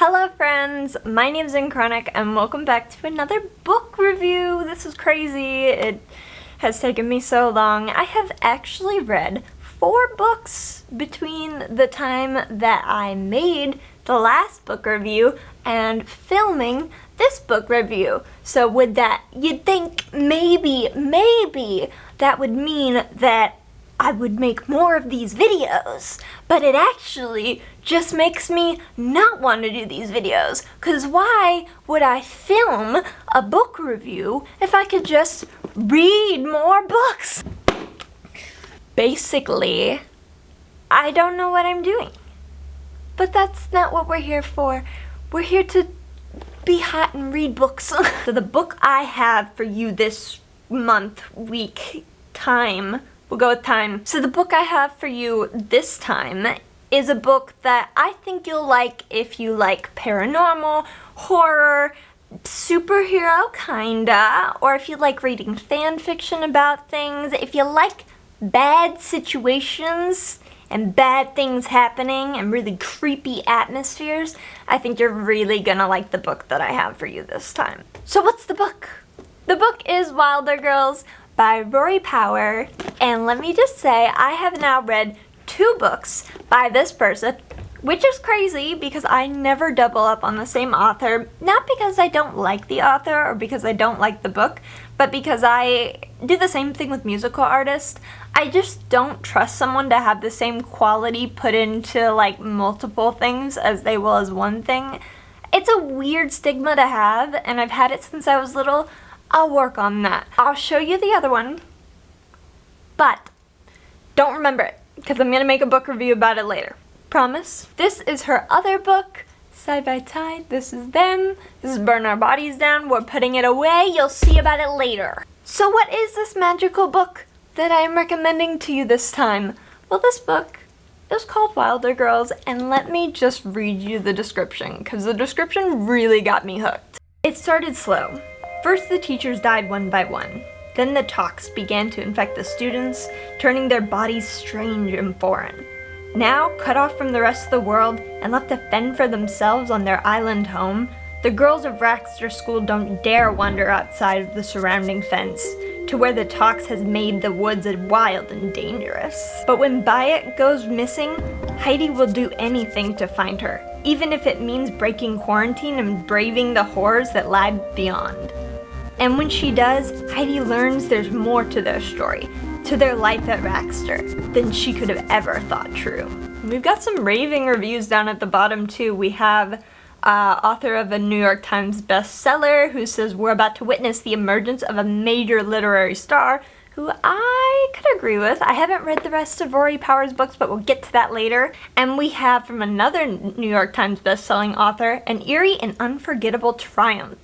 Hello friends, my name's Chronic and welcome back to another book review. This is crazy. It has taken me so long. I have actually read 4 books between the time that I made the last book review and filming this book review. So with that, you'd think maybe that would mean that I would make more of these videos, but it actually just makes me not want to do these videos, because why would I film a book review if I could just read more books? Basically, I don't know what I'm doing, but that's not what we're here for. We're here to be hot and read books. So the book I have for you this month, week, time, we'll go with time. So the book I have for you this time is a book that I think you'll like if you like paranormal, horror, superhero kinda, or if you like reading fan fiction about things, if you like bad situations and bad things happening and really creepy atmospheres, I think you're really gonna like the book that I have for you this time. So what's the book? The book is Wilder Girls by Rory, and let me just say I have now read 2 books by this person, which is crazy because I never double up on the same author, not because I don't like the author or because I don't like the book, but because I do the same thing with musical artists. I just don't trust someone to have the same quality put into like multiple things as they will as one thing. It's a weird stigma to have, and I've had it since I was little. I'll work on that. I'll show you the other one, but don't remember it because I'm gonna make a book review about it later. Promise. This is her other book, Side by Side. This is them. This is Burn Our Bodies Down. We're putting it away. You'll see about it later. So what is this magical book that I am recommending to you this time? Well, this book is called Wilder Girls, and let me just read you the description because the description really got me hooked. It started slow. First, the teachers died one by one. Then the tox began to infect the students, turning their bodies strange and foreign. Now, cut off from the rest of the world and left to fend for themselves on their island home, the girls of Raxter School don't dare wander outside of the surrounding fence, to where the tox has made the woods wild and dangerous. But when Bayet goes missing, Heidi will do anything to find her, even if it means breaking quarantine and braving the horrors that lie beyond. And when she does, Heidi learns there's more to their story, to their life at Raxter, than she could have ever thought true. We've got some raving reviews down at the bottom too. We have author of a New York Times bestseller who says we're about to witness the emergence of a major literary star, who I could agree with. I haven't read the rest of Rory Power's books, but we'll get to that later. And we have from another New York Times bestselling author, an eerie and unforgettable triumph.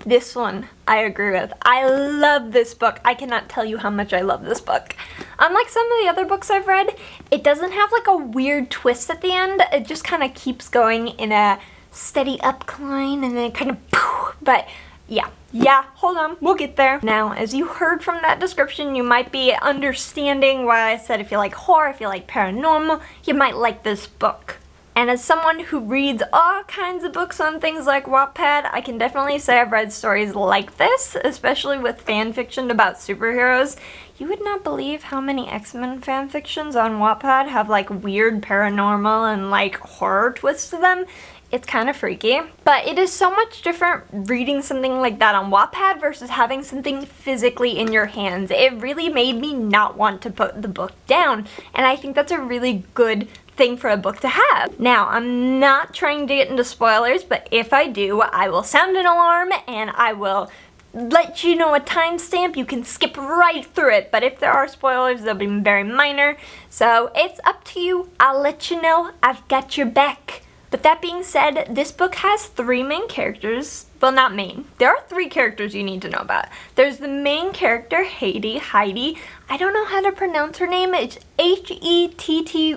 This one, I agree with. I love this book. I cannot tell you how much I love this book. Unlike some of the other books I've read, it doesn't have like a weird twist at the end. It just kind of keeps going in a steady upcline and then it kind of poof. But yeah, hold on, we'll get there. Now, as you heard from that description, you might be understanding why I said if you like horror, if you like paranormal, you might like this book. And as someone who reads all kinds of books on things like Wattpad, I can definitely say I've read stories like this, especially with fan fiction about superheroes. You would not believe how many X-Men fan fictions on Wattpad have like weird paranormal and like horror twists to them. It's kind of freaky, but it is so much different reading something like that on Wattpad versus having something physically in your hands. It really made me not want to put the book down, and I think that's a really good thing for a book to have. Now, I'm not trying to get into spoilers, but if I do, I will sound an alarm and I will let you know a timestamp. You can skip right through it, but if there are spoilers, they'll be very minor, so it's up to you. I'll let you know. I've got your back. But that being said, this book has 3 main characters. Well, not main. There are 3 characters you need to know about. There's the main character, Heidi. I don't know how to pronounce her name. It's Hetty,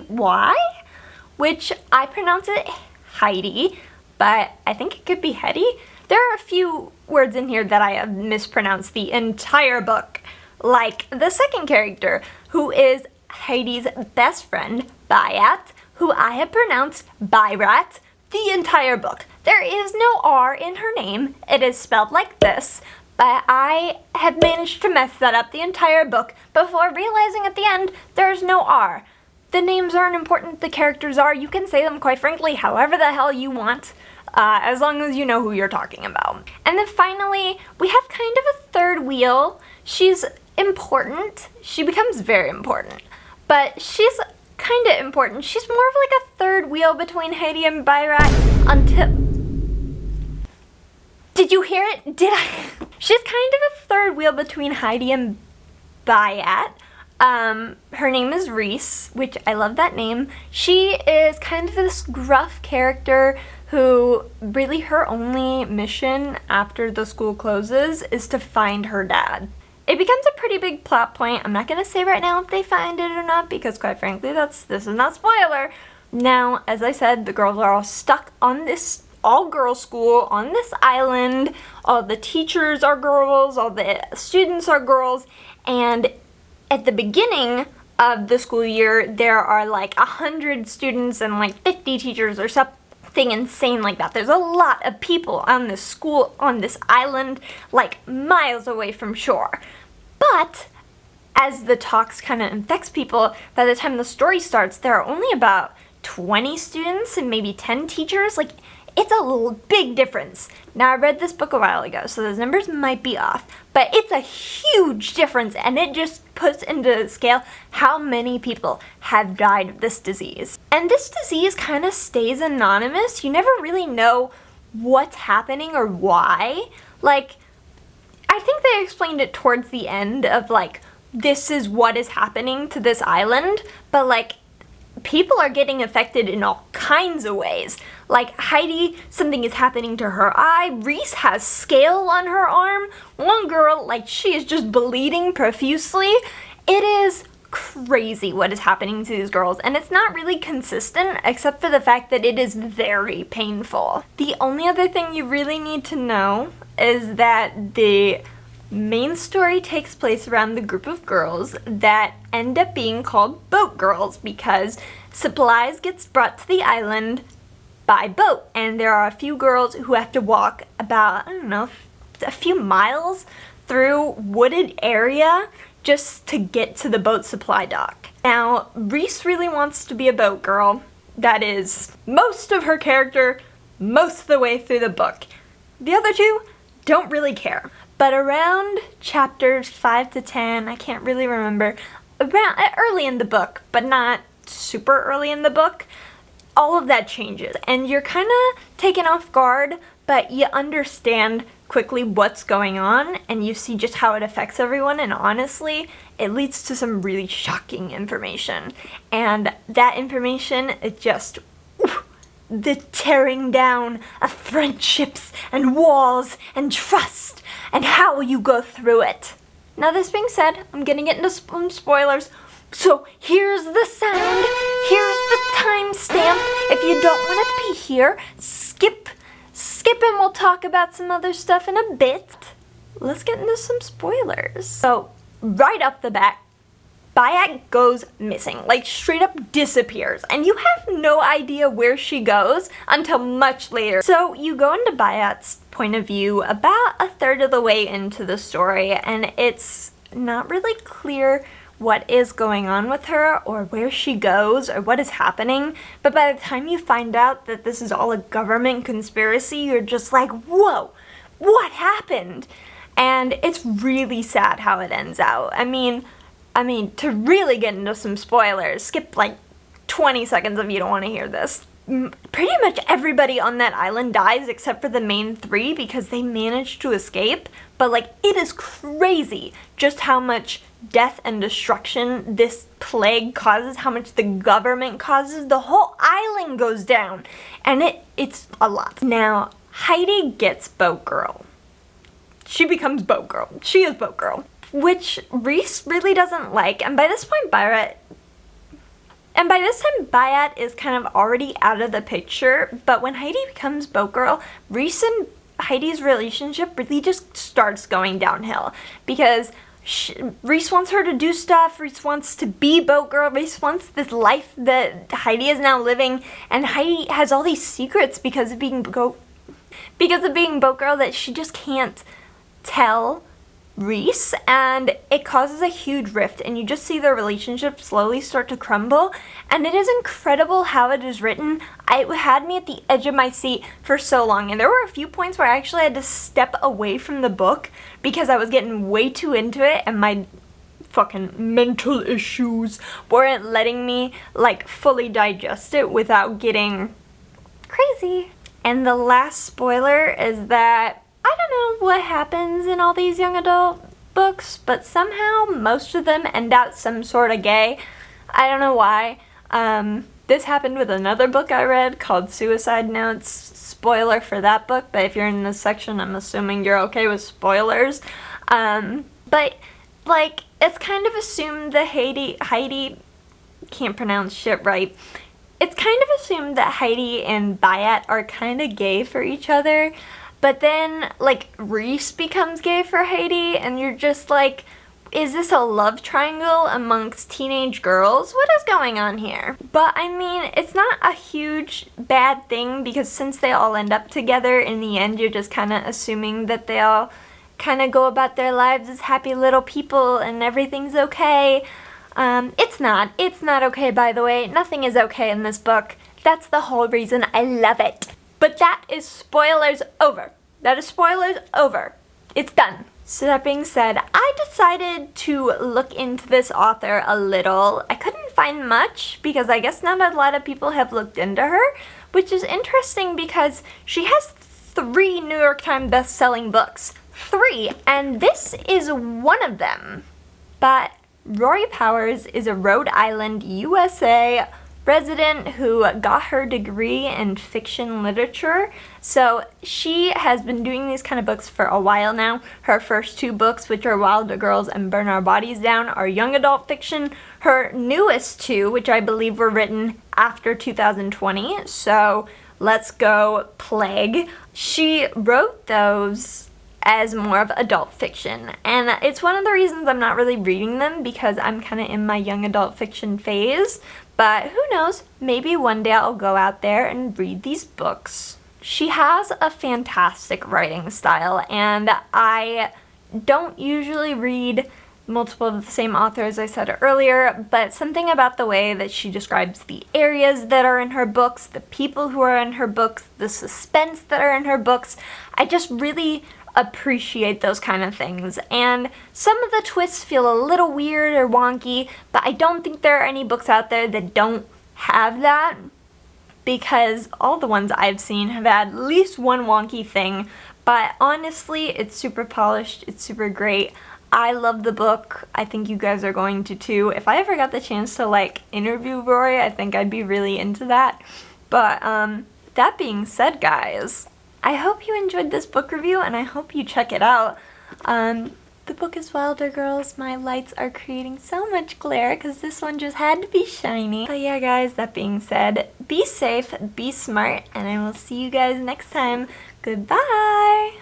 which I pronounce it Heidi, but I think it could be Hetty. There are a few words in here that I have mispronounced the entire book, like the second character, who is Heidi's best friend, Bayat, who I have pronounced Byrat the entire book. There is no R in her name. It is spelled like this, but I have managed to mess that up the entire book before realizing at the end there's no R. The names aren't important, the characters are. You can say them, quite frankly, however the hell you want, as long as you know who you're talking about. And then finally, we have kind of a third wheel. She's important. She becomes very important, but she's kind of important. She's more of like a third wheel between Heidi and Bayrat until... Did you hear it? Did I? She's kind of a third wheel between Heidi and Bayrat. Her name is Reese, which I love that name. She is kind of this gruff character who really her only mission after the school closes is to find her dad. It becomes a pretty big plot point. I'm not going to say right now if they find it or not because quite frankly this is not spoiler. Now, as I said, the girls are all stuck on this all-girls school on this island. All the teachers are girls, all the students are girls, and at the beginning of the school year, there are like 100 students and like 50 teachers or something insane like that. There's a lot of people on this school, on this island, like miles away from shore. But as the talks kind of infects people, by the time the story starts, there are only about 20 students and maybe 10 teachers. Like, it's a big difference. Now, I read this book a while ago, so those numbers might be off, but it's a huge difference, and it just puts into scale how many people have died of this disease. And this disease kind of stays anonymous. You never really know what's happening or why. Like, I think they explained it towards the end of, like, this is what is happening to this island, but, like, people are getting affected in all kinds of ways. Like Heidi, something is happening to her eye. Reese has scale on her arm. One girl, like, she is just bleeding profusely. It is crazy what is happening to these girls, and it's not really consistent except for the fact that it is very painful. The only other thing you really need to know is that the main story takes place around the group of girls that end up being called boat girls because supplies gets brought to the island by boat, and there are a few girls who have to walk about, I don't know, a few miles through wooded area just to get to the boat supply dock. Now, Reese really wants to be a boat girl. That is most of her character, most of the way through the book. The other two don't really care. But around chapters 5 to 10, I can't really remember, around early in the book, but not super early in the book, all of that changes. And you're kind of taken off guard, but you understand quickly what's going on, and you see just how it affects everyone, and honestly, it leads to some really shocking information. And that information is just the tearing down of friendships and walls and trust and how you go through it. Now, this being said, I'm gonna get into some spoilers, so here's the sound, here's the timestamp. If you don't want to be here, skip and we'll talk about some other stuff in a bit. Let's get into some spoilers. So, right off the bat, Bayrat goes missing, like straight up disappears, and you have no idea where she goes until much later. So you go into Bayrat's point of view about a third of the way into the story, and it's not really clear what is going on with her or where she goes or what is happening, but by the time you find out that this is all a government conspiracy, you're just like, whoa, what happened? And it's really sad how it ends out. I mean, to really get into some spoilers, skip like 20 seconds if you don't want to hear this. Pretty much everybody on that island dies except for the main three because they managed to escape. But like, it is crazy just how much death and destruction this plague causes, how much the government causes. The whole island goes down, and it's a lot. Now, Heidi gets Boat Girl. She becomes Boat Girl. She is Boat Girl, which Reese really doesn't like, and by this time Bayrat is kind of already out of the picture. But when Heidi becomes Boat Girl, Reese and Heidi's relationship really just starts going downhill because Reese wants her to do stuff, Reese wants to be Boat Girl, Reese wants this life that Heidi is now living, and Heidi has all these secrets because of being because of being boat girl that she just can't tell Reese, and it causes a huge rift, and you just see their relationship slowly start to crumble, and it is incredible how it is written. It had me at the edge of my seat for so long, and there were a few points where I actually had to step away from the book because I was getting way too into it, and my fucking mental issues weren't letting me like fully digest it without getting crazy. And the last spoiler is that I don't know what happens in all these young adult books, but somehow most of them end out some sort of gay. I don't know why. This happened with another book I read called Suicide Notes. Spoiler for that book, but if you're in this section, I'm assuming you're okay with spoilers. But like, it's kind of assumed that Heidi can't pronounce shit right. It's kind of assumed that Heidi and Bayat are kind of gay for each other, but then, like, Reese becomes gay for Heidi, and you're just like, is this a love triangle amongst teenage girls? What is going on here? But, I mean, it's not a huge bad thing, because since they all end up together, in the end, you're just kind of assuming that they all kind of go about their lives as happy little people, and everything's okay. It's not okay, by the way. Nothing is okay in this book. That's the whole reason I love it. But that is spoilers over. That is spoilers over. It's done. So that being said, I decided to look into this author a little. I couldn't find much because I guess not a lot of people have looked into her, which is interesting because she has 3 New York Times best-selling books. 3, and this is one of them. But Rory Powers is a Rhode Island, USA resident who got her degree in fiction literature. So she has been doing these kind of books for a while now. Her first 2 books, which are Wilder Girls and Burn Our Bodies Down, are young adult fiction. Her newest 2, which I believe were written after 2020, so let's go Plague. She wrote those as more of adult fiction, and it's one of the reasons I'm not really reading them, because I'm kind of in my young adult fiction phase. But who knows, maybe one day I'll go out there and read these books. She has a fantastic writing style, and I don't usually read multiple of the same author, as I said earlier, but something about the way that she describes the areas that are in her books, the people who are in her books, the suspense that are in her books, I just really appreciate those kind of things. And some of the twists feel a little weird or wonky, but I don't think there are any books out there that don't have that, because all the ones I've seen have had at least one wonky thing. But honestly, it's super polished, it's super great. I love the book. I think you guys are going to too. If I ever got the chance to like interview Rory, I think I'd be really into that. But that being said, guys, I hope you enjoyed this book review, and I hope you check it out. The book is Wilder Girls. My lights are creating so much glare because this one just had to be shiny. But yeah, guys, that being said, be safe, be smart, and I will see you guys next time. Goodbye!